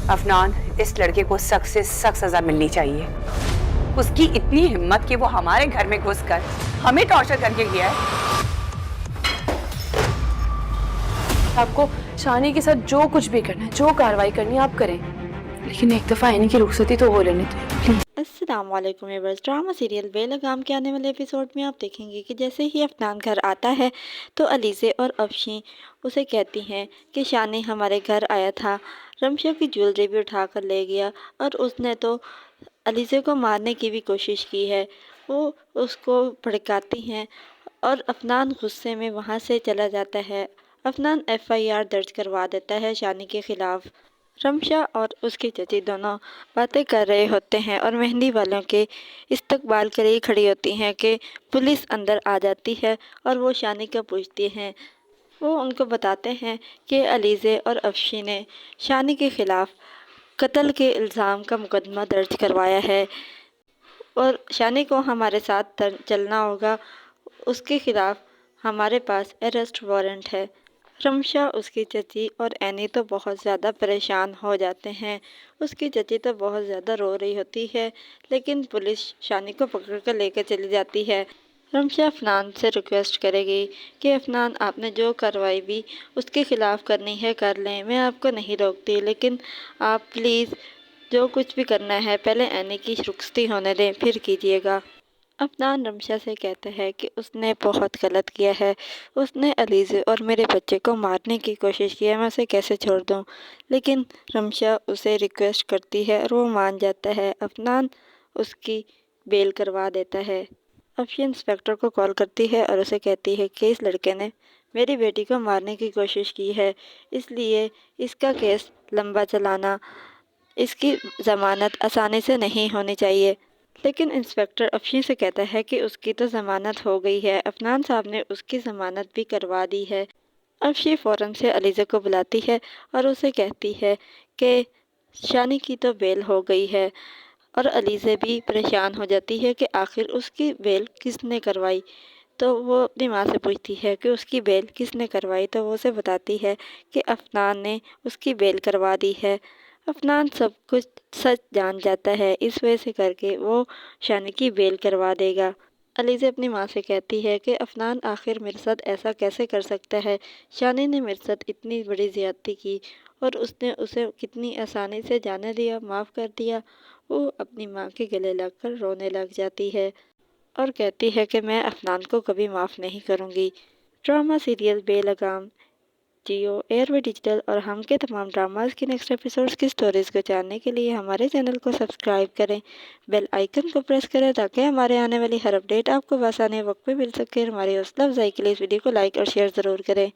अफनान, इस लड़के को सख्त से सख्त सजा मिलनी चाहिए। उसकी इतनी हिम्मत कि वो हमारे घर में घुसकर हमें टॉर्चर करके गया है। आपको शानी के साथ जो कुछ भी करना है, जो कार्रवाई करनी है आप करें, लेकिन एक दफ़ा इन्हीं की रुखसती तो हो लेनी चाहिए प्लीज। अस्सलाम वालेकुम व्यूअर्स। ड्रामा सीरियल बेलगाम के आने वाले एपिसोड में आप देखेंगे कि जैसे ही अफनान घर आता है तो अलीज़े और अफशी उसे कहती हैं कि शानी हमारे घर आया था, रमशा की ज्वेलरी भी उठा कर ले गया और उसने तो अलीज़े को मारने की भी कोशिश की है। वो उसको भड़काती हैं और अफनान गुस्से में वहाँ से चला जाता है। अफनान FIR दर्ज करवा देता है शानी के ख़िलाफ़। रमशा और उसकी चची दोनों बातें कर रहे होते हैं और मेहंदी वालों के इस्तकबाल के लिए खड़ी होती हैं कि पुलिस अंदर आ जाती है और वो शानी को पूछती हैं। वो उनको बताते हैं कि अलीज़े और अफशी ने शानी के ख़िलाफ़ कत्ल के इल्ज़ाम का मुकदमा दर्ज करवाया है और शानी को हमारे साथ चलना होगा, उसके ख़िलाफ़ हमारे पास अरेस्ट वारंट है। रमशा, उसकी चची और एनी तो बहुत ज़्यादा परेशान हो जाते हैं। उसकी चची तो बहुत ज़्यादा रो रही होती है, लेकिन पुलिस शानी को पकड़ कर लेकर चली जाती है। रमशा अफनान से रिक्वेस्ट करेगी कि अफनान, आपने जो कार्रवाई भी उसके ख़िलाफ़ करनी है कर लें, मैं आपको नहीं रोकती, लेकिन आप प्लीज़ जो कुछ भी करना है पहले एनी की रुखसती होने दें फिर कीजिएगा। अफनान रमशा से कहता है कि उसने बहुत गलत किया है, उसने अलीज़े और मेरे बच्चे को मारने की कोशिश की है, मैं उसे कैसे छोड़ दूं। लेकिन रमशा उसे रिक्वेस्ट करती है और वो मान जाता है। अफनान उसकी बेल करवा देता है। अफशी इंस्पेक्टर को कॉल करती है और उसे कहती है कि इस लड़के ने मेरी बेटी को मारने की कोशिश की है, इसलिए इसका केस लंबा चलाना, इसकी ज़मानत आसानी से नहीं होनी चाहिए। लेकिन इंस्पेक्टर अफशी से कहता है कि उसकी तो ज़मानत हो गई है, अफनान साहब ने उसकी ज़मानत भी करवा दी है। अफशी फ़ौरन से अलीज़े को बुलाती है और उसे कहती है कि शानी की तो बेल हो गई है और अलीज़े भी परेशान हो जाती है कि आखिर उसकी बेल किसने करवाई। तो वो अपनी माँ से पूछती है कि उसकी बेल किसने करवाई, तो वो उसे बताती है कि अफनान ने उसकी बेल करवा दी है। अफनान सब कुछ सच जान जाता है, इस वजह से करके वो शानी की बेल करवा देगा। अलीज़े अपनी माँ से कहती है कि अफनान आखिर मेरे साथ ऐसा कैसे कर सकता है, शानी ने मेरे साथ इतनी बड़ी ज़्यादती की और उसने उसे कितनी आसानी से जाने दिया, माफ़ कर दिया। वो अपनी माँ के गले लगकर रोने लग जाती है और कहती है कि मैं अफनान को कभी माफ़ नहीं करूँगी। ड्रामा सीरियल बेलगाम जियो एयरवे डिजिटल और हम के तमाम ड्रामास की नेक्स्ट एपिसोड्स की स्टोरीज़ को जानने के लिए हमारे चैनल को सब्सक्राइब करें, बेल आइकन को प्रेस करें ताकि हमारे आने वाली हर अपडेट आपको बस आने वक्त पे मिल सके। हमारी हौसला अफजाई के लिए इस वीडियो को लाइक और शेयर ज़रूर करें।